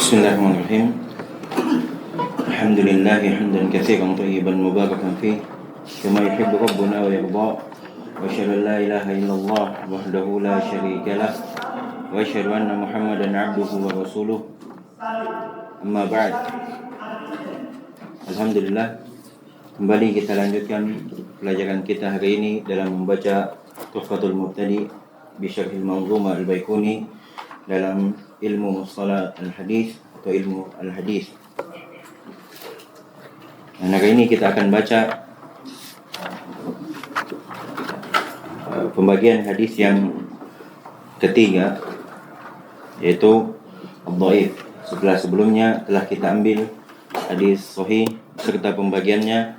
Bismillahirrahmanirrahim. Alhamdulillahi hamdan katsiran thayyiban mubarakan fih kama yuhibbu rabbuna wa yarda. Wa asyhadu an la ilaha illallah wahdahu la syarika lah wa asyhadu anna Muhammadan 'abduhu wa rasuluh. Amma ba'd. Alhamdulillah, kembali kita lanjutkan pelajaran kita hari ini dalam membaca Tuhfatul Mubtadi bi Syarhil Manzumah Al-Baikuni dalam ilmu mustalah al-hadis atau ilmu al-hadis. Dan hari ini kita akan baca pembagian hadis yang ketiga, yaitu ad-dhaif. Setelah sebelumnya telah kita ambil hadis sahih serta pembagiannya,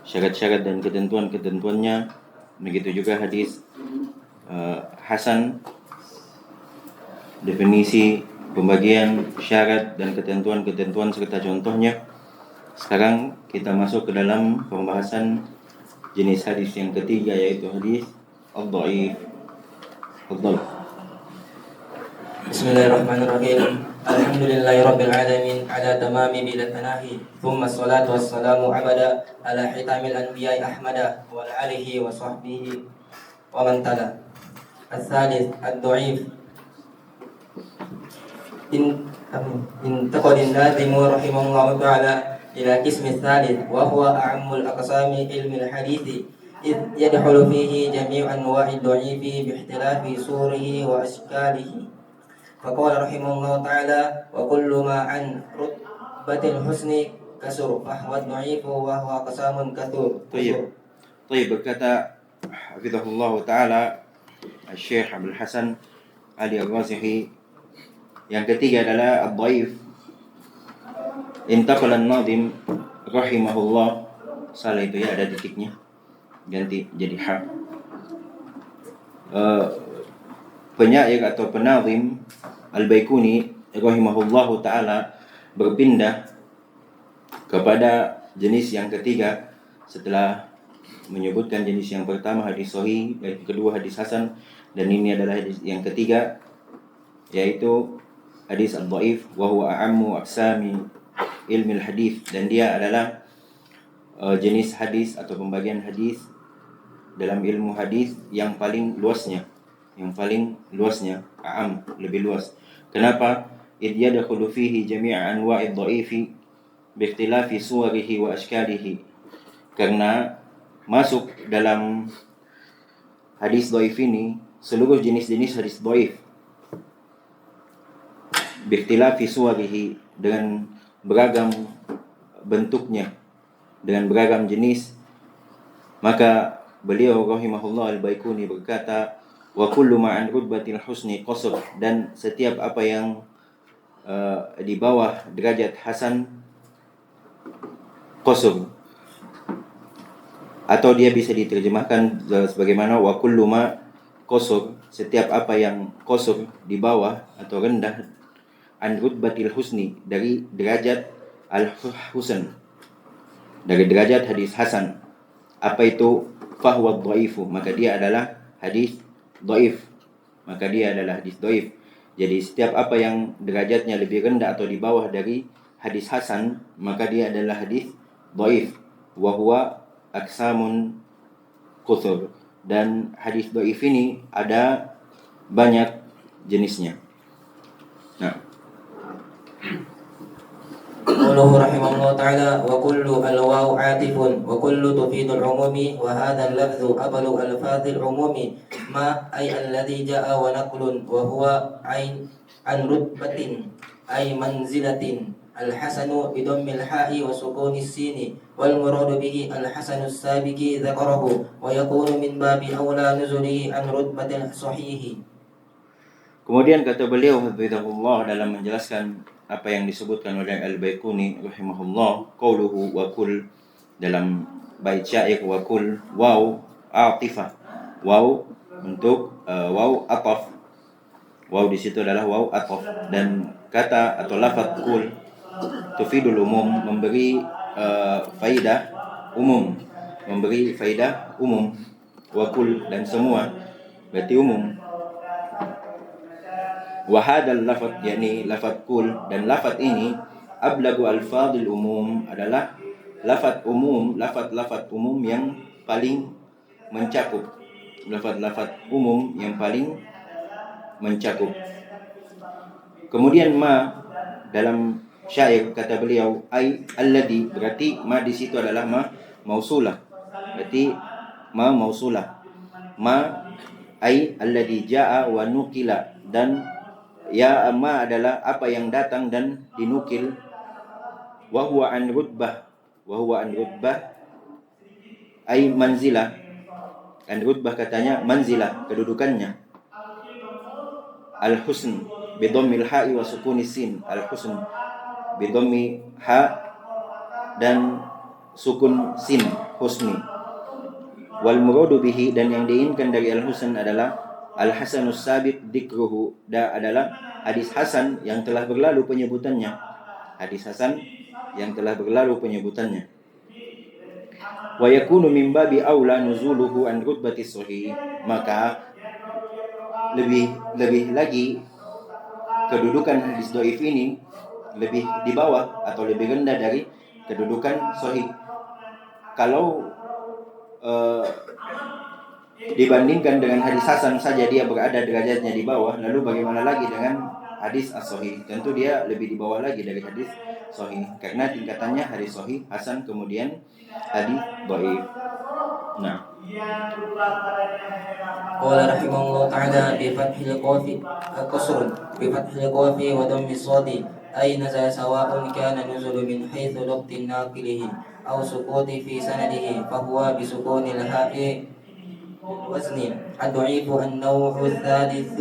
syarat-syarat dan ketentuan-ketentuannya, begitu juga hadis hasan, definisi, pembagian, syarat dan ketentuan-ketentuan serta contohnya. Sekarang kita masuk ke dalam pembahasan jenis hadis yang ketiga, yaitu hadis ad-dhaif. Ad-dhaif. Bismillahirrahmanirrahim. Alhamdulillahirabbil alamin ala tamami bila tanahi. Thumma salatu wassalamu abada ala hitamil anbiya'i ahmada wa ala alihi wa sahbihi wa man tala. Al-thalith ad-dhaif. Intaqad an-nazim rahimahullahu ta'ala ila qism ats-tsalits wa huwa a'ammul aqsami ilmi al-hadits إذ يدخل فيه جميع أنواع الضعيف باختلاف صوره وأشكاله. فقال رحمه الله تعالى وكل ما عن رتبة الحسن كسر فهو الضعيف وهو أقسام كثير. طيب berkata hafizahullah ta'ala Syekh Abdul Hasan Ali Ar-Razihi, yang ketiga adalah ad-dhaif. Intaqala an-nazim rahimahullah, salah itu ya, ada titiknya, ganti jadi ha. Penyair atau penazim Al-Baikuni rahimahullahu ta'ala berpindah kepada jenis yang ketiga setelah menyebutkan jenis yang pertama hadis sahih, yang kedua hadis hasan, dan ini adalah hadis yang ketiga, yaitu hadis ad-dhaif, wa huwa a'ammu aqsami ilmi al-hadis, dan dia adalah jenis hadis atau pembagian hadis dalam ilmu hadis yang paling luasnya, a'am, lebih luas. Kenapa? Idh yadkhulu fihi jami'a anwa'id dhaifi bi ikhtilafi suwarihi wa ashkalihi. Karena masuk dalam hadis dhaif ini seluruh jenis-jenis hadis dhaif, bi ikhtilafi suwarihi, dengan beragam bentuknya, dengan beragam jenis. Maka beliau rahimahullah Al-Baikuni berkata, wa kullu ma'an rutbatil husni qasr, dan setiap apa yang di bawah derajat hasan qasr, atau dia bisa diterjemahkan sebagaimana wa kullu ma qasr, setiap apa yang qasr, di bawah atau rendah, an rutbatil husni, dari derajat al-husan, dari derajat hadis hasan. Apa itu? Fahuwa dhaifu, maka dia adalah hadis dhaif, maka dia adalah hadis dhaif. Jadi setiap apa yang derajatnya lebih rendah atau di bawah dari hadis hasan, maka dia adalah hadis dhaif. Wa huwa aqsamun kutsur, dan hadis dhaif ini ada banyak jenisnya. Nah, قوله رحمه الله تعالى وكل الواو عاطف وكل تفيد العموم وهذا اللفظ أبلغ ألفاظ العموم ما أي الذي جاء ونقل وهو عن رتبة أي منزلة. الحسن بضم الحاء وسكون السين والمراد به الحسن السابق ذكره ويكون من باب أولى نزله عن رتبة الصحيح. Kemudian kata beliau hafizahullah dalam menjelaskan apa yang disebutkan oleh Al-Baikuni rahimahullah, qauluhu wa kul, dalam bait syair wa kul, waw atifah, waw untuk waw ataf, waw di situ adalah waw ataf, dan kata atau lafaz kul tufidul umum, memberi faidah umum, wa kul, dan semua berarti umum. Wa hadzal lafadz, yakni lafadz kul, dan lafadz ini ablagu alfadil umum, adalah lafadz umum, lafadz umum yang paling mencakup, lafadz umum yang paling mencakup. Kemudian ma dalam syair kata beliau ai alladhi, berarti ma di situ adalah ma mausulah, berarti ma mausulah. Ma ai alladhi jaa wa nukila, dan ya ma adalah apa yang datang dan dinukil. Wa huwa an rutbah ai manzilah, an rutbah katanya manzilah, kedudukannya. Al husn bidammil ha'i wa sukuni sin, al husn bidhammi ha dan sukun sin, husni. Wal muradu bihi, dan yang diinginkan dari al husn adalah al hasanus sabiq dzikruhu, adalah hadis hasan yang telah berlalu penyebutannya, hadis hasan yang telah berlalu penyebutannya. Wa yakunu min babi aula nuzuluhu an rutbati sahih, maka lebih lagi kedudukan hadis dhaif ini lebih di bawah atau lebih rendah dari kedudukan sahih. Kalau dibandingkan dengan hadis hasan saja dia berada derajatnya di bawah, lalu bagaimana lagi dengan hadis as-sahih? Tentu dia lebih di bawah lagi dari hadis sahih, karena tingkatannya hadis sahih, hasan, kemudian hadis dhaif. Nah, قال رحمه الله تعالى بفتح القاف قصر بفتح القاف وضم الصاد أي نزل سواء كان نزل من حيث ضبط ناقله أو سقوط في سنده فهو بسكون الهاء وزن. الضعيف النوع الثالث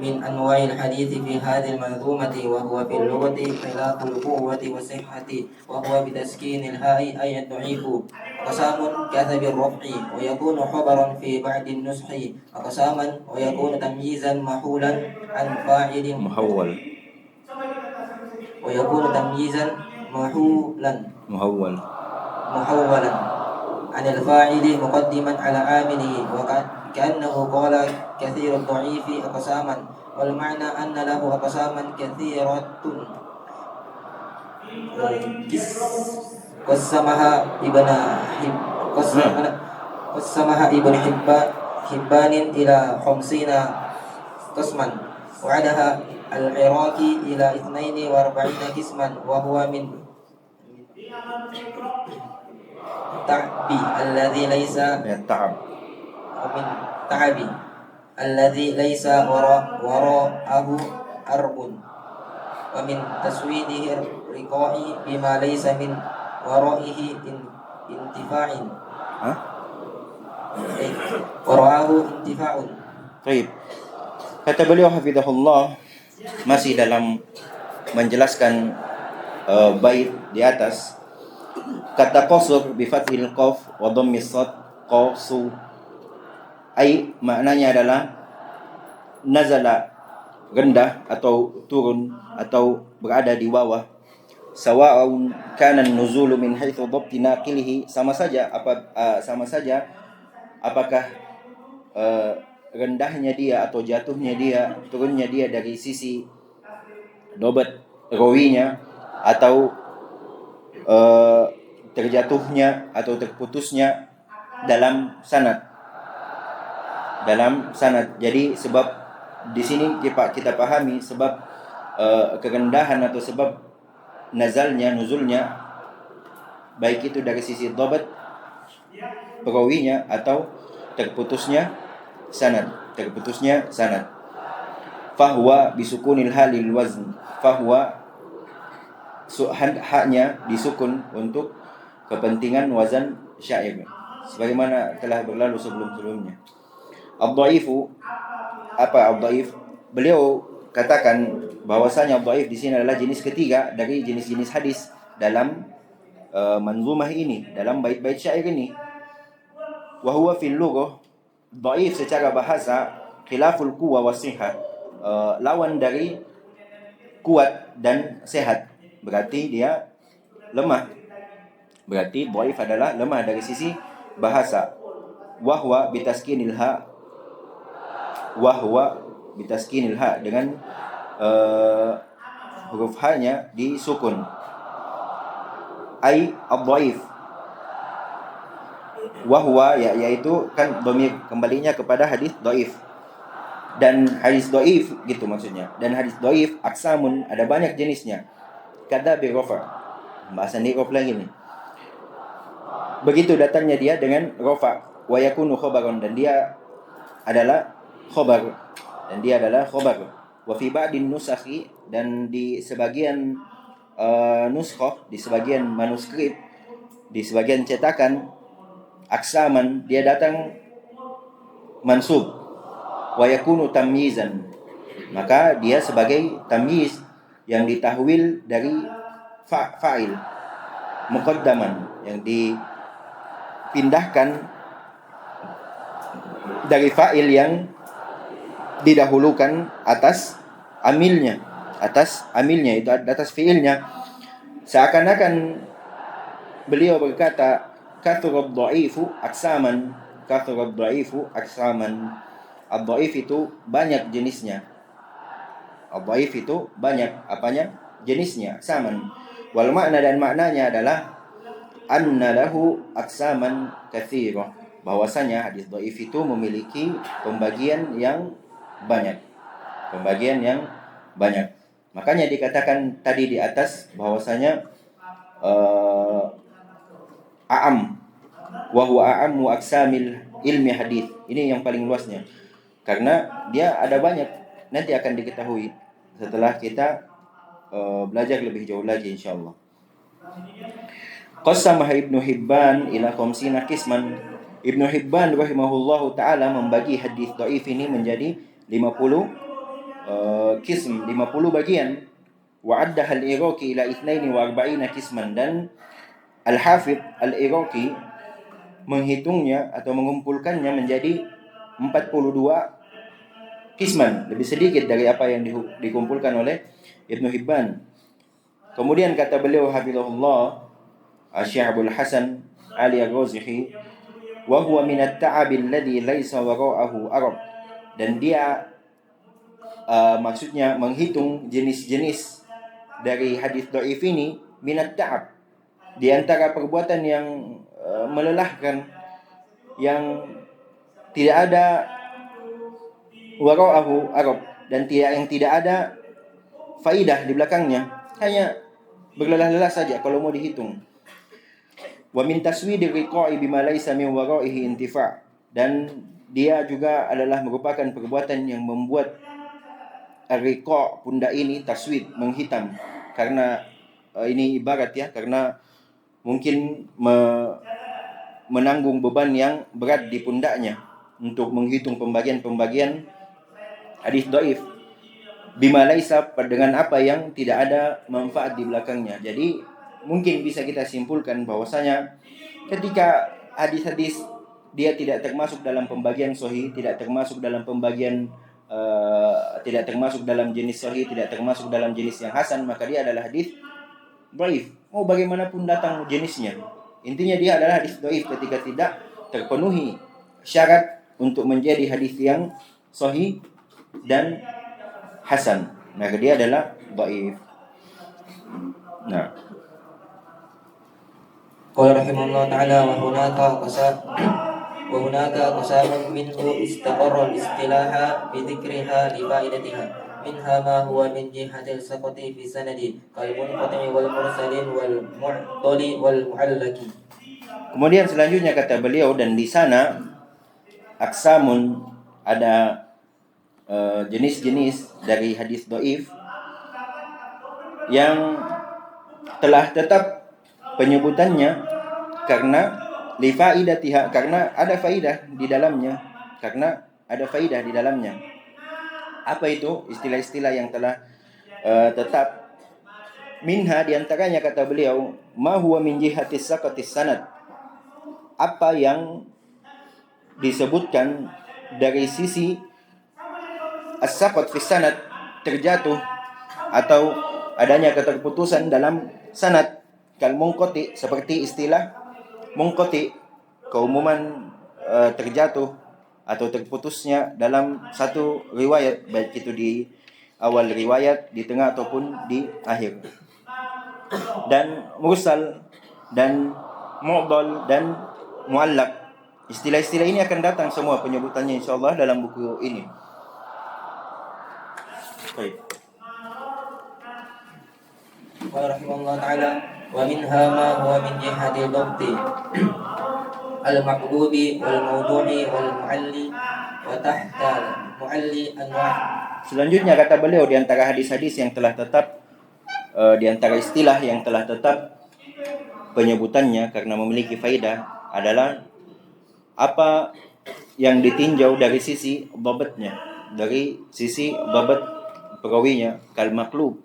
من أنواع الحديث في هذه المنظومة، وهو في اللغة خلاف القوة والصحة، وهو بتسكين الهاء أي الضعيف. أقسام كذب الرفع ويكون خبرا في بعد النصح، أقساما ويكون تمييزا محولا عن فاعل muhawwal ويكون تمييزا محولا محولا عن الفاعل مقدما على عامله، وكأنه قال كثير الضعيف أقساما، والمعنى أن له أقساما كثيرة قسمها ابن حبان إلى 50 قسما، وعدها العراقي إلى 42 قسما، وهو من تعب الذي ليس ومن تعب الذي ليس وراءه أرب، ومن تسويده الرقاء بما ليس من ورائه انتفاع وراءه انتفاع. Baik. Kata beliau hafizahullah, masih dalam menjelaskan bait di atas, kata qasr bi fathil qaf wa dhammis sad, qasu ai maknanya adalah nazala, rendah atau turun atau berada di bawah. Sawa'un kana an-nuzulu min haitsu dhabti naqilihi, sama saja apakah rendahnya dia atau jatuhnya dia, turunnya dia dari sisi dobat rawinya, atau terjatuhnya atau terputusnya dalam sanad. Jadi sebab di sini kita pahami sebab kerendahan atau sebab nuzulnya, baik itu dari sisi dobat perawinya atau terputusnya sanad. Fahuwa bisukunil halil wazn, fahuwa haknya disukun untuk kepentingan wazan syair, sebagaimana telah berlalu sebelumnya. Ad-dhaifu, apa ad-dhaif? Beliau katakan bahwasanya ad-dhaif di sini adalah jenis ketiga dari jenis-jenis hadis dalam manzumah ini, dalam bait-bait syair ini. Wa huwa fil lughah, dhaif secara bahasa khilaful quwwa was-sihah, lawan dari kuat dan sehat, berarti dia lemah. Berarti dhaif adalah lemah dari sisi bahasa. Wahwa bitaskinil ha, dengan huruf ha-nya disukun. Ai ad-dhaif. Wa huwa yaitu kan dhamir kembalinya kepada hadis dhaif. Dan hadis dhaif gitu maksudnya. Dan hadis dhaif aksamun, ada banyak jenisnya. Kada bi rafa. Bahasa niqab lagi nih. Begitu datangnya dia dengan rafa wa yakunu khabaran, dan dia adalah khabar. Wa fi ba'din nusakhi, dan di sebagian nuskhoh, di sebagian manuskrip, di sebagian cetakan aksaman, dia datang mansub. Wa yakunu tamyizan, maka dia sebagai tamyiz yang ditahwil dari fa'il muqaddaman, yang dipindahkan dari fa'il yang didahulukan atas amilnya itu atas fiilnya. Seakan-akan beliau berkata kathrad dha'ifu aksaman. Ad-dhaif itu banyak jenisnya. Ad-dhaif itu banyak apanya? Jenisnya, aksaman. Wal makna, dan maknanya adalah anna lahu aksaman katsira, bahwasanya hadis dhaif itu memiliki pembagian yang banyak. Makanya dikatakan tadi di atas bahwasanya a'am wa huwa a'ammu aksamil ilmi hadis. Ini yang paling luasnya. Karena dia ada banyak, nanti akan diketahui setelah kita belajar lebih jauh lagi insyaallah. Qassamaha Ibnu Hibban ila khamsina qisman. Ibnu Hibban rahimahullahu taala membagi hadis dhaif ini menjadi 50 qism, 50 bagian. Wa addaha al-Iraqi ila 42 qisman, dan Al-Hafidh Al-Iraqi menghitungnya atau mengumpulkannya menjadi 42 qisman, lebih sedikit dari apa yang dikumpulkan oleh Ibnu Hibban. Kemudian kata beliau hafizahullah, Syekh Abdul Hasan Ali Ar-Razihi, wa huwa min at-ta'ab alladhi laysa wara'ahu arab, dan dia maksudnya menghitung jenis-jenis dari hadis dhaif ini, min at-ta'ab, di antara perbuatan yang melelahkan, yang tidak ada wara'ahu arab, dan yang tidak ada faidah di belakangnya, hanya berlelah-lelah saja kalau mau dihitung. Wa min taswidir riqa'i bima laysa min wara'ihi intifa', dan dia juga adalah merupakan perbuatan yang membuat ar-riqa' pundak ini taswid, menghitam, karena ini ibarat ya, karena mungkin menanggung beban yang berat di pundaknya untuk menghitung pembagian hadis dhaif bima laisa, dengan apa yang tidak ada manfaat di belakangnya. Jadi mungkin bisa kita simpulkan bahwasanya ketika hadis-hadis dia tidak termasuk dalam pembagian sahih, tidak termasuk dalam pembagian tidak termasuk dalam jenis sahih, tidak termasuk dalam jenis yang hasan, maka dia adalah hadis dhaif. Mau bagaimanapun datang jenisnya, intinya dia adalah hadis dhaif ketika tidak terpenuhi syarat untuk menjadi hadis yang sahih dan hasan, maka dia adalah dhaif. Nah, qala rahimahullah ta'ala wa hunaka qasamun minhu istaqarra al-istilaha bi dhikriha li fa'idatiha, minha ma huwa min jihati al-saqati fi sanadi kal munqati wal mursalin wal mu'tali wal mu'allaki. Kemudian selanjutnya kata beliau, dan di sana aksamun, ada jenis-jenis dari hadis dhaif yang telah tetap penyebutannya karena li faidatiha, karena ada faidah di dalamnya, Apa itu istilah-istilah yang telah tetap? Minha, di antaranya kata beliau, ma huwa min jihatis saqatis sanad, apa yang disebutkan dari sisi as-saqat fi sanad, terjatuh atau adanya keterputusan dalam sanad, kal munqati, seperti istilah munqati, keumuman terjatuh atau terputusnya dalam satu riwayat, baik itu di awal riwayat, di tengah ataupun di akhir. Dan mursal dan mu'dal dan mu'allaq. Istilah-istilah ini akan datang semua penyebutannya insyaallah dalam buku ini. Baik. Qala rahimahullah ta'ala wa minha ma huwa min jihati dhabti al-maqlubi wal mawdu'i wal mu'alli wa tahta mu'alli anwa'. Selanjutnya kata beliau, di antara hadis-hadis yang telah tetap, di antara istilah yang telah tetap penyebutannya karena memiliki faidah adalah apa yang ditinjau dari sisi dhabatnya, dari sisi dhabat perawinya, kal maqlub,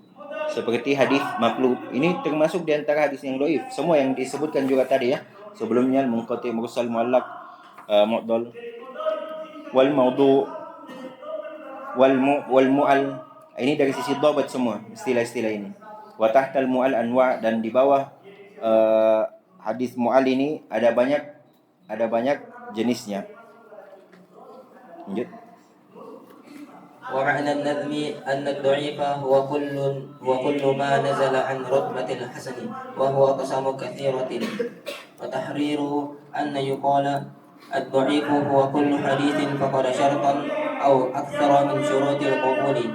seperti hadis maqlub. Ini termasuk di antara hadis yang dhaif. Semua yang disebutkan juga tadi ya sebelumnya, munqati, mursal, muallaq, mu'dal, wal mawdu' wal mu'al. Ini dari sisi dhabat semua istilah-istilah ini. Wa tahtal mu'al anwa', dan di bawah hadis mu'al ini ada banyak jenisnya. Lanjut. Wa ma'na an-nadhmi anna ad-dha'ifa huwa kullu ma nazala an rutbatil hasani wa huwa aqsamu katsiratin wa tahriru anna yuqala ad-dha'ifu huwa kullu haditsin faqad syartan aw aktsara min syurutil qabuli.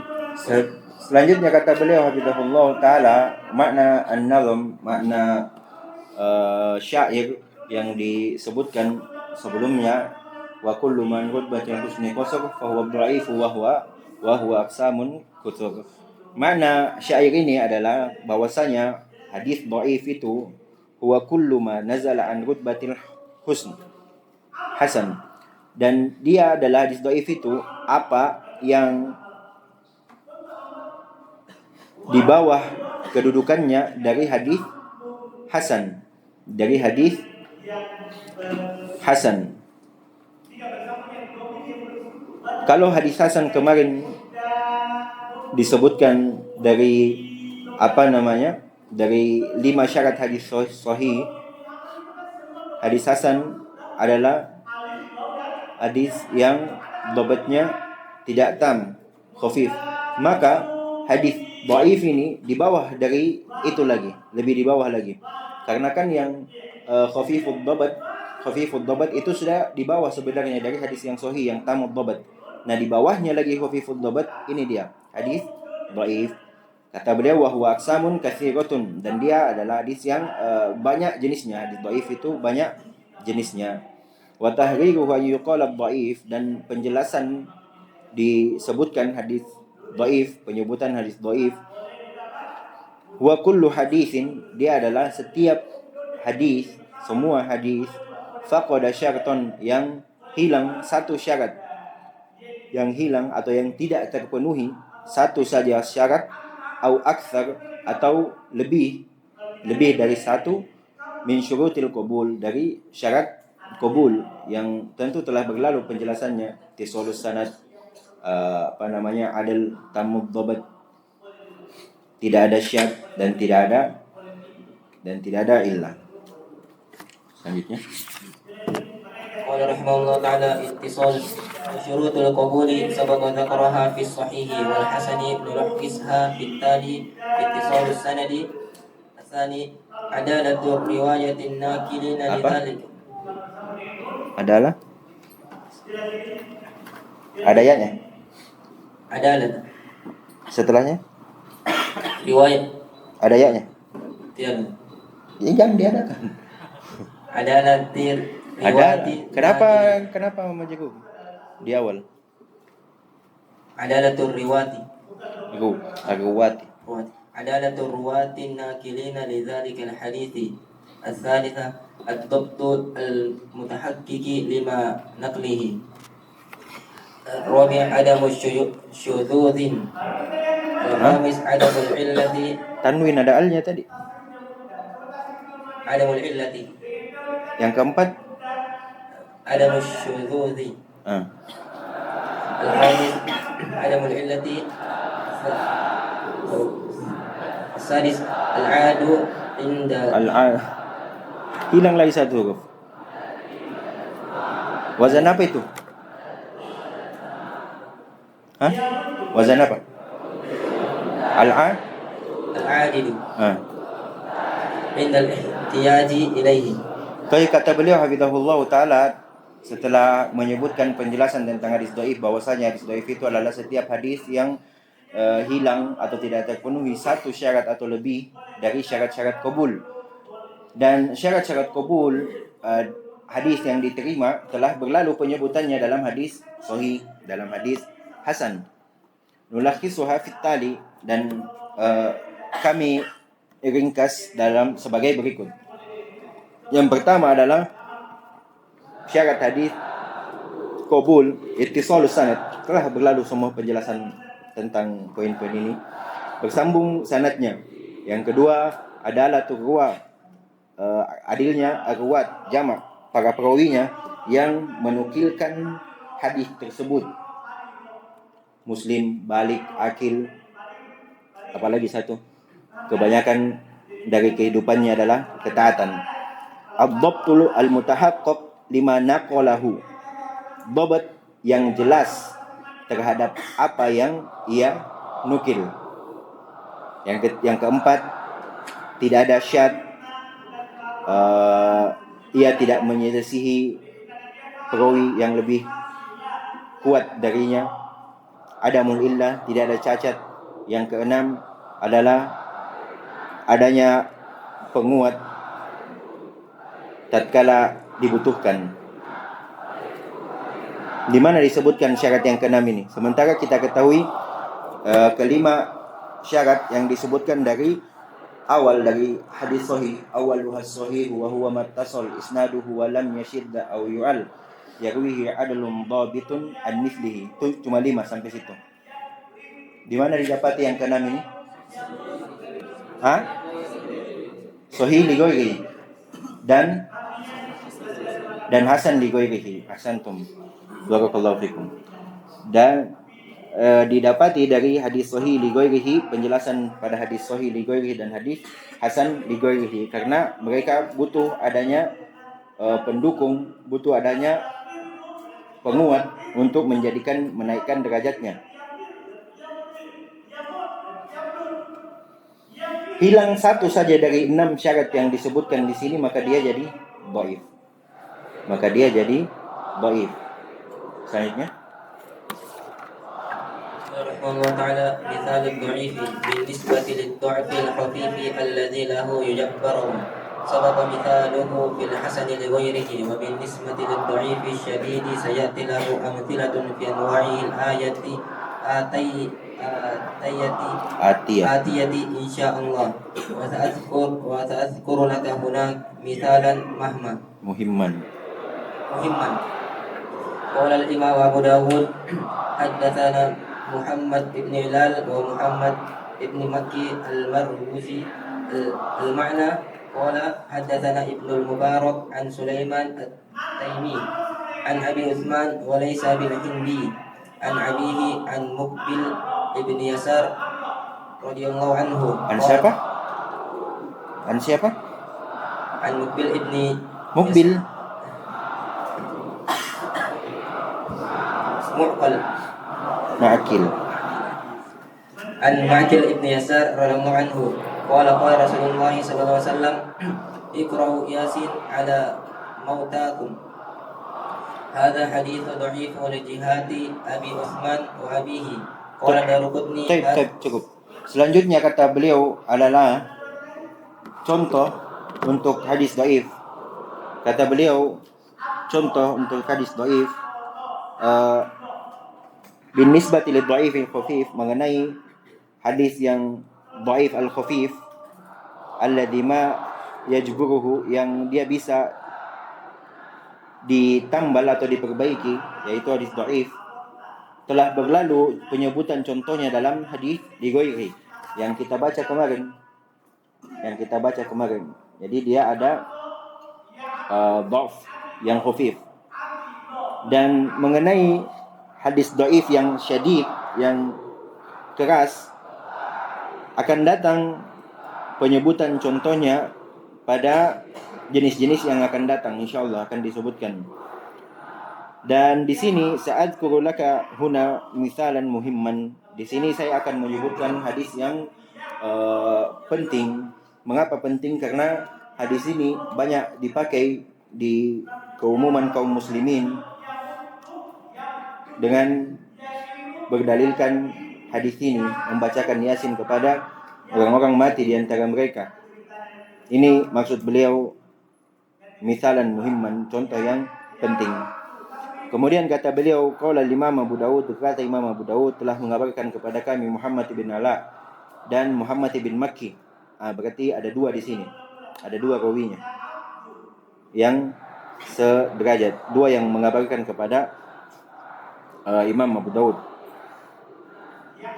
Selanjutnya kata beliau hafizahullah taala, makna an-nazm, makna syair yang disebutkan sebelumnya, wa kullu man rutbatil husni qasar fa huwa dha'ifu wa huwa aqsamun kutsur. Makna syair ini adalah bahwasanya hadis dhaif itu huwa kullu ma nazala an rutbatil husn hasan, dan dia adalah hadis dhaif itu apa yang di bawah kedudukannya dari hadis hasan, dari hadis hasan. Kalau hadis hasan kemarin disebutkan dari dari 5 syarat hadis sahih. Hadis hasan adalah hadis yang dhabatnya tidak tam, khafif. Maka hadis dhaif ini di bawah dari itu lagi, lebih di bawah lagi. Karena kan yang khafifud dhabat itu sudah di bawah sebenarnya dari hadis yang sahih yang tamud dhabat. Nah, di bawahnya lagi khafifud dhabat, ini dia hadis dhaif. Kata beliau wa huwa aqsamun katsiratun, dan dia adalah hadis yang banyak jenisnya. Hadis dhaif itu banyak jenisnya. Wa tahriruhu yuqala dhaif, dan penjelasan disebutkan hadis dhaif, penyebutan hadis dhaif. Wa kullu hadisin, dia adalah setiap hadis, semua hadis faqada syarton, yang hilang satu syarat, yang hilang atau yang tidak terpenuhi satu saja syarat, au aktsar, atau lebih dari satu, min syurutil qabul, dari syarat qabul yang tentu telah berlalu penjelasannya. Tisolus sanad, adal tamud dhabat, tidak ada syad dan tidak ada illah. Selanjutnya, Qala rahimahullah ta'ala ittisal syurutul qabuli sabaqa dzakaraha fi sahihi wal hasani nulahhisha fit tali ittisalus sanadi asani adalatu riwayatin nakilina lidzalik. adalah ada ayatnya. Adalah Setelahnya riwayat ada ayatnya. tiada. Ya, jangan diadakan. Adalah Ada. Kenapa majhul di awal? Adalatul riwati. Agwati. Adalatul ruwati nakilina lidzalika al-hadithi. Al-thalitha ad-dabtu al-mutahaqqiqi lima naqlihi. Rabi' adamu syudzudhin. Al-khamis adamul illati. Tanwin ada alnya tadi. Adamul illati. Yang keempat Adamus syudzudhi. Al-khamis adamul illati. Al-sadis al-adu inda hilang lagi satu huruf. Wazan apa itu? Wazan apa? al-'adilu Ah. 'inda al-ihtiyaji ilaihi. Tapi kata beliau hafizahullah taala setelah menyebutkan penjelasan tentang hadis dhaif, bahwasanya hadis dhaif itu adalah setiap hadis yang hilang atau tidak terpenuhi satu syarat atau lebih dari syarat-syarat qabul. Dan syarat-syarat qabul hadis yang diterima telah berlalu penyebutannya dalam hadis sahih, dalam hadis hasan. Nulakhisuha fit tali, dan kami ringkas dalam sebagai berikut. Yang pertama adalah syarat hadis qabul ittisalus sanad. Telah berlalu semua penjelasan tentang poin-poin ini. Bersambung sanadnya. Yang kedua adalah turwa, adilnya arwat jamak para perawinya yang menukilkan hadis tersebut. Muslim, balik, akil, apalagi satu. Kebanyakan dari kehidupannya adalah ketaatan. Ad-dhabtul al-mutahaqqaq lima naqalahu. Dhabt yang jelas terhadap apa yang ia nukil. Yang keempat, tidak ada syad, ia tidak menyelisihi perawi yang lebih kuat darinya. Adamul illah, tidak ada cacat. Yang keenam adalah adanya penguat tatkala dibutuhkan. Di mana disebutkan syarat yang keenam ini? Sementara kita ketahui kelima syarat yang disebutkan dari awal dari hadis sahih. Awaluha sahih wa huwa mattasal isnaduhu wa lam yashidda aw yu'al yarwihi adlun dhabitun an mithlihi. Itu cuma 5 sampai situ. Di mana didapati yang keenam ini? Sahih li ghairihi dan hasan li ghairihi. Ahsantum. Barakallahu fikum. Dan didapati dari hadis sahih li ghairihi, penjelasan pada hadis sahih li ghairihi dan hadis hasan li ghairihi, karena mereka butuh adanya pendukung, butuh adanya penguat untuk menaikkan derajatnya. Hilang satu saja dari 6 syarat yang disebutkan di sini, maka dia jadi dhaif. Selanjutnya. Rahimahullah ta'ala, misal ad-dhaif بالنسبة للضعف الخفيف الذي له يجبر سبب مثاله في الحسن لغيره وبالنسبة للضعيف الشديد سيأتي له أمثلة في أنواع الآية آتية إن شاء الله وسأذكر لك هناك مثالا مهما. قال الإمام أبو داود حدثنا محمد بن هلال ومحمد بن مكي المروزي المعنى. قال حدثنا ابن المبارك عن سليمان التيمي عن أبي عثمان وليس بالهندي عن أبيه عن مقبل ابن يسار رضي الله عنه. An siapa? An Mukbil ibni Mukbil Mu'qal Ma'akil. An Ma'akil ibni Yasar radhiyallahu anhu. Qala Rasulullah sallallahu alaihi wasallam iqra'u Yasin ala mautakum. Hadha hadits dha'if li jihati Abi Utsman wa abihi. Qala Daruqutni. Cukup. Selanjutnya kata beliau adalah contoh untuk hadis dhaif. Kata beliau contoh untuk hadis dhaif bin nisbati lil dhaif al khafif, mengenai hadis yang dhaif al khafif alladhi ma yajburuhu, yang dia bisa ditambal atau diperbaiki, yaitu hadis dhaif. Telah berlalu penyebutan contohnya dalam hadis di ghairi yang kita baca kemarin. Jadi dia ada dhaf yang khafif. Dan mengenai hadis dhaif yang syadid, yang keras, akan datang penyebutan contohnya pada jenis-jenis yang akan datang, insyaallah akan disebutkan. Dan di sini sa'adzkuru laka huna misalan muhimman, Di sini saya akan menyebutkan hadis yang penting. Mengapa penting? Karena hadis ini banyak dipakai di keumuman kaum muslimin dengan berdalilkan hadis ini, membacakan Yasin kepada orang-orang mati di antara mereka. Ini maksud beliau misalan muhimman, contoh yang penting. Kemudian kata beliau, qala Imam Abu Dawud, berkata Imam Abu Dawud telah mengabarkan kepada kami Muhammad bin Ala dan Muhammad bin Makki. Berarti ada dua di sini. Ada dua rawinya yang sederajat, dua yang mengabarkan kepada Imam Abu Dawud.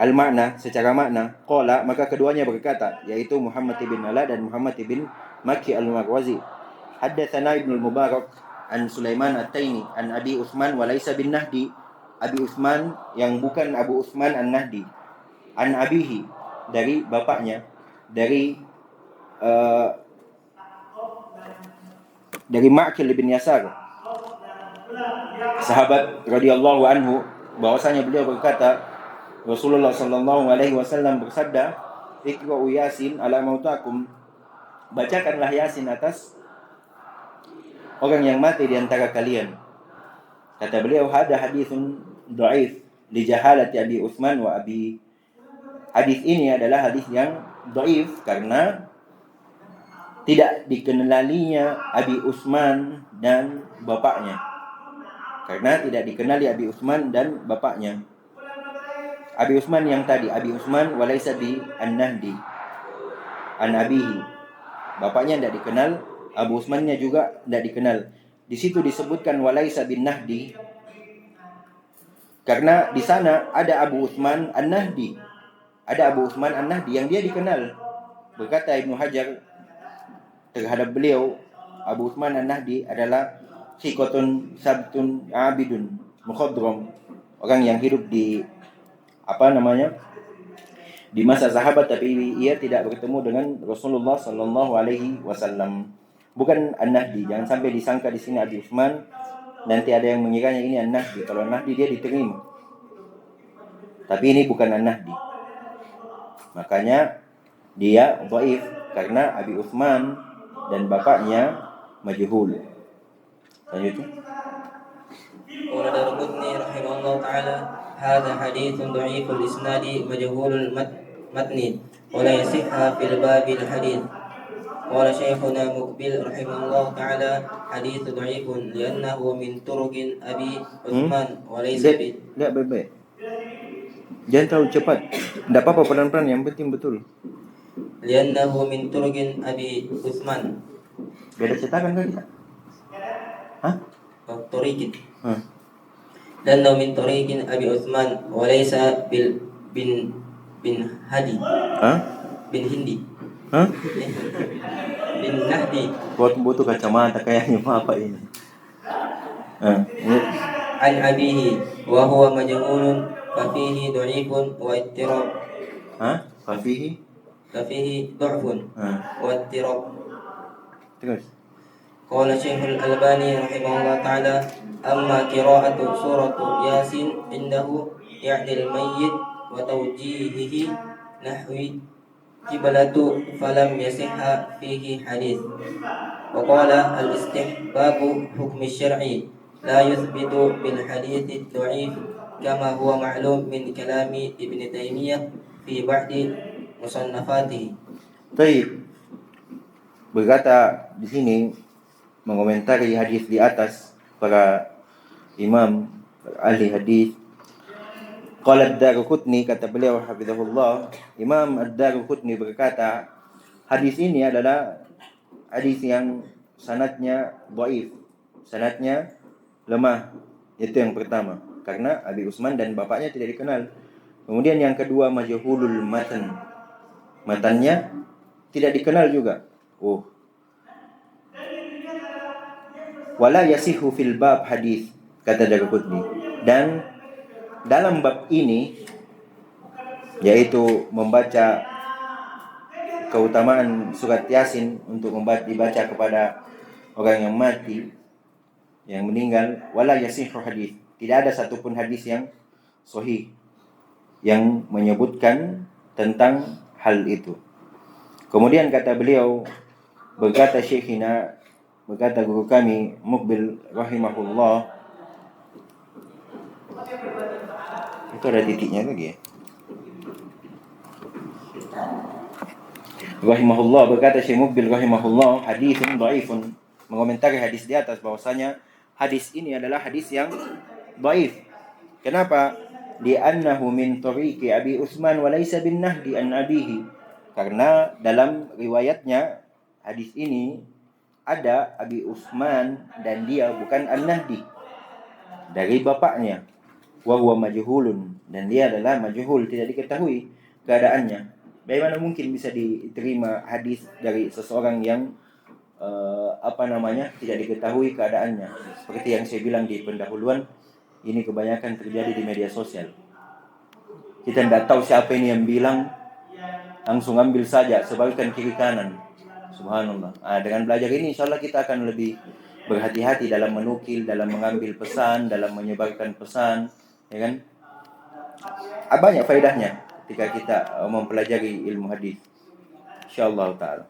Al-makna, secara makna, qala, maka keduanya berkata, yaitu Muhammad bin Ala dan Muhammad bin Makki al-Marwazi. Haddatsana Ibnu Mubarak an Sulaiman At-Taimi an Abi Utsman wa laisa bin Nahdi. Abi Utsman yang bukan Abu Utsman An-Nahdi. An abihi, dari bapaknya, dari Ma'qil bin Yasar, sahabat radhiyallahu anhu, bahwasanya beliau berkata, Rasulullah sallallahu alaihi wasallam bersabda, "Iqra'u Yasin ala mautakum." Bacakanlah Yasin atas orang yang mati di antara kalian. Kata beliau, "Hada haditsun dhaif li jahalati Abi Utsman wa Abi." Hadis ini adalah hadis yang dhaif karena tidak dikenalinya Abi Utsman dan bapaknya. Karena tidak dikenali Abi Utsman dan bapaknya. Abi Utsman yang tadi, Abi Utsman walaysa bi an-Nahdi. An abihi. Bapaknya tidak dikenal, Abu Utsmannya juga tidak dikenal. Di situ disebutkan walaysa bin Nahdi karena di sana ada Abu Utsman An-Nahdi. Ada Abu Utsman An-Nahdi yang dia dikenal. Berkata Ibnu Hajar terhadap beliau, Abu Utsman An-Nahdi adalah thiqatun sabtun abidun mukhadram, orang yang hidup di di masa sahabat, tapi ia tidak bertemu dengan Rasulullah sallallahu alaihi wasallam. Bukan An-Nahdi, jangan sampai disangka di sini Abi Utsman, nanti ada yang mengiranya ini An-Nahdi. Kalau An-Nahdi dia diterima, tapi ini bukan An-Nahdi. Makanya dia dhaif karena Abi Utsman dan bapaknya majhul. Lanjut. Qala Daruqutni rahimahullah ta'ala, hadha hadithun dha'iful isnadi majhulul matni wa la yasihha fil babil hadith. Qala Syekhuna Muqbil rahimahullah ta'ala, hadithu dha'ifun li'annahu min turuqin Abi Utsman wa laysa bi. Lihat baik-baik. Jangan terlalu cepat. Enggak apa-apa, pelan-pelan, yang penting betul. Li'annahu min turuqin Abi Utsman. Beda cetakan kan kita? Hah? Turiqin. Li'annahu min turiqin Abi Utsman wa laysa bin Hadi. Bin Hindi. Bin Nahdi. Butuh kacamata kayaknya, apa ini? An abihi wa huwa majhulun fa fihi dha'ifun wa ittirab. Fa fihi dha'fun wa ittirab. Terus. Qala Syekhul Albani rahimahullah ta'ala, amma qira'atu suratu Yasin indahu ya'ni al-mayyit wa tawjihihi nahwi qiblatu falam yasihha fihi hadith. Wa qala al-istihbabu hukmi syar'i la yuthbitu bil hadith ad-dha'if kama huwa ma'lum min kalami Ibn Taimiyah fi ba'di musannafatihi. Baik. Berkata di sini mengomentari hadis di atas para imam ahli hadis. Qala Ad-Daruqutni, kata beliau hafizahullah, Imam Ad-Daruqutni berkata, hadis ini adalah hadis yang sanadnya dhaif, sanadnya lemah. Itu yang pertama, karena Abi Utsman dan bapaknya tidak dikenal. Kemudian yang kedua, majhulul matan, matannya tidak dikenal juga. Wala yasihu fil bab hadis, kata Daruqutni. Dan dalam bab ini, yaitu membaca keutamaan surat Yasin untuk dibaca kepada orang yang mati, yang meninggal, wala yasihu hadis, tidak ada satupun hadis yang sahih. yang menyebutkan tentang hal itu. Kemudian kata beliau, berkata guru kami Muqbil rahimahullah, itu ada titiknya lagi ya. Rahimahullah, berkata Syekh Muqbil rahimahullah, haditsun dhaifun, mengomentari hadis di atas bahwasanya hadis ini adalah hadis yang dhaif. Kenapa? Li'annahu min tariqi Abi Utsman wa laysa bin Nahdi an abihi. Karena dalam riwayatnya hadis ini ada Abi Utsman dan dia bukan An-Nahdi, dari bapaknya. Wa huwa majhulun, dan dia adalah majhul, tidak diketahui keadaannya. Bagaimana mungkin bisa diterima hadis dari seseorang yang tidak diketahui keadaannya? Seperti yang saya bilang di pendahuluan, ini kebanyakan terjadi di media sosial. Kita tidak tahu siapa ini yang bilang, langsung ambil saja, sebarkan kiri kanan. Subhanallah. Dengan belajar ini insya Allah kita akan lebih berhati-hati dalam menukil, dalam mengambil pesan, dalam menyebarkan pesan, ya kan? Banyak faedahnya ketika kita mempelajari ilmu hadis. Insyaallah taala.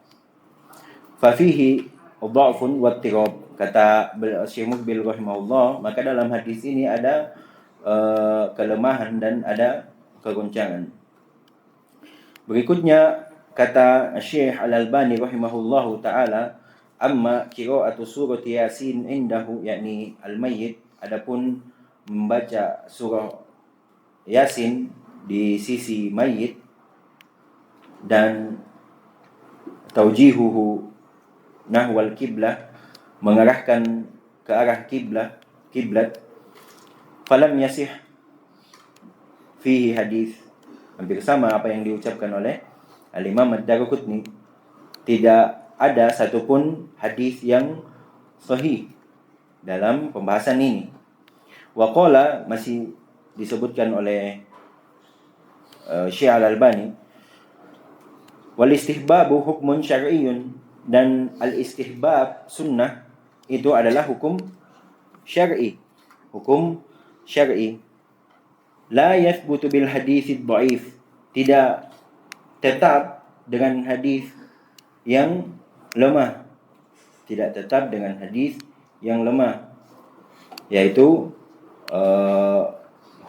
Fa fihi dha'fun wa ittirab, kata Syekh Muqbil rahimahullah, maka dalam hadis ini ada kelemahan dan ada kegoncangan. Berikutnya kata Syekh Al-Albani rahimahullahu taala, amma qira'atu surat Yasin indahu, yakni al-mayyit, adapun membaca surah Yasin di sisi mayit dan taujihuhu nahwal kiblah, mengarahkan ke arah kiblat, falam yasih fihi hadis, hampir sama apa yang diucapkan oleh Al-Imam Ad-Darqutni, tidak ada satupun hadis yang sahih dalam pembahasan ini. Wa qala, masih disebutkan oleh Syekh Al-Albani, wal istihbabu hukmun syar'iyyun, dan al-istihbab sunnah itu adalah hukum syar'i, la yathbutu bil haditsid dhaif, tidak tetap dengan hadis yang lemah, yaitu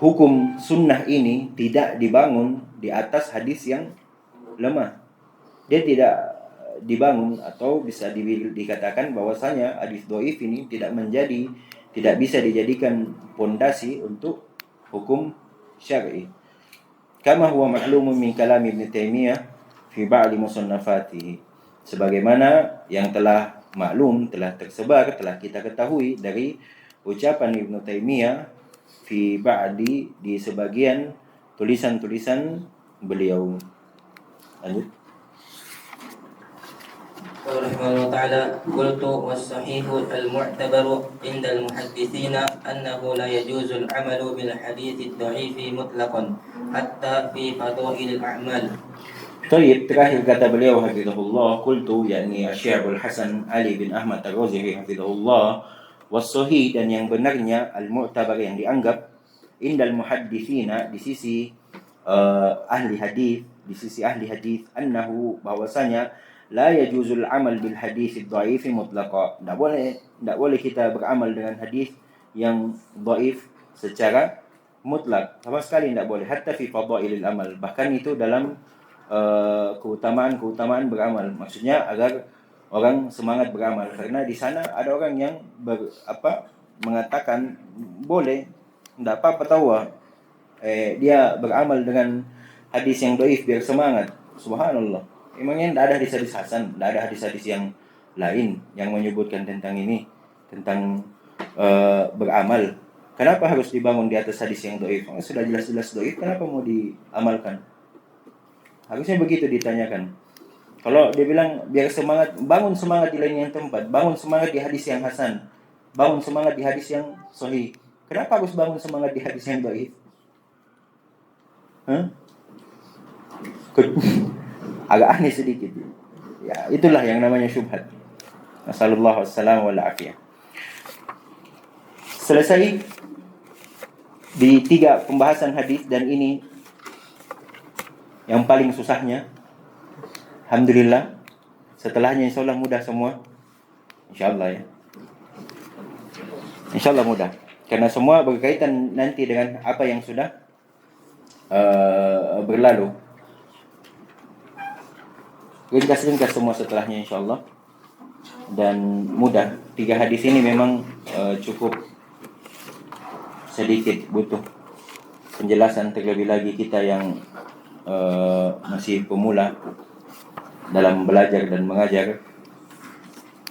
hukum sunnah ini tidak dibangun di atas hadis yang lemah. Dia tidak dibangun, atau bisa dikatakan bahwasanya hadis dhaif ini tidak bisa dijadikan pondasi untuk hukum syar'i. Kama huwa ma'lumun min kalam Ibn Taimiyah fi ba'di musannafatihi, sebagaimana yang telah maklum, telah tersebar, telah kita ketahui dari ucapan Ibn Taimiyah fi ba'di, di sebagian tulisan-tulisan beliau. Lanjut. Rahimahullah ta'ala, qultu was-sahihu al-mu'tabaru inda al-muhaddithina annahu la yajuzu al-'amalu bil hadith ad-dha'ifi mutlaqan hatta fi fadail al-a'mal. Tayyib, terakhir kata beliau hafizahullah, qultu, yakni Syekh Abdul Hasan Ali bin Ahmad Ar-Razihi hafizahullah, was-sahih, dan yang benarnya, al-mu'tabar, yang dianggap, indal muhaddithina, di sisi ahli hadis, annahu, bahwasanya la yajuzul amal bil hadis ad-dhaif mutlaqa, tidak boleh kita beramal dengan hadis yang dhaif secara mutlak, sama sekali tidak boleh, hatta fi fadailil amal, bahkan itu dalam keutamaan beramal, maksudnya agar orang semangat beramal, karena di sana ada orang yang mengatakan boleh, tidak apa-apa tahu dia beramal dengan hadis yang dhaif biar semangat. Subhanallah. Emangnya tidak ada hadis-hadis hasan, tidak ada hadis-hadis yang lain yang menyebutkan tentang ini, tentang beramal. Kenapa harus dibangun di atas hadis yang dhaif? Sudah jelas-jelas dhaif, kenapa mau diamalkan? Harusnya begitu ditanyakan. Kalau dia bilang biar semangat, bangun semangat di lain yang tempat, bangun semangat di hadis yang hasan, bangun semangat di hadis yang sahih. Kenapa harus bangun semangat di hadis yang dhaif? Agak aneh sedikit. Ya, itulah yang namanya syubhat. Nasallallahu alaihi wa afiyah. Selesai di 3 pembahasan hadis, dan ini yang paling susahnya. Alhamdulillah. Setelahnya insyaallah mudah semua. Insyaallah ya. Insyaallah mudah. Karena semua berkaitan nanti dengan apa yang sudah berlalu. Ringkas-ringkas semua setelahnya insyaallah. Dan mudah. 3 hadis ini memang cukup sedikit butuh penjelasan, terlebih lagi kita yang masih pemula dalam belajar dan mengajar.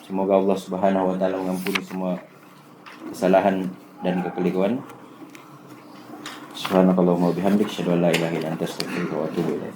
Semoga Allah Subhanahu wa taala mengampuni semua kesalahan dan kekeliruan. Subhanakallahumma wa bihamdika asyhadu an la ilaha illa anta astaghfiruka wa atubu ilaik.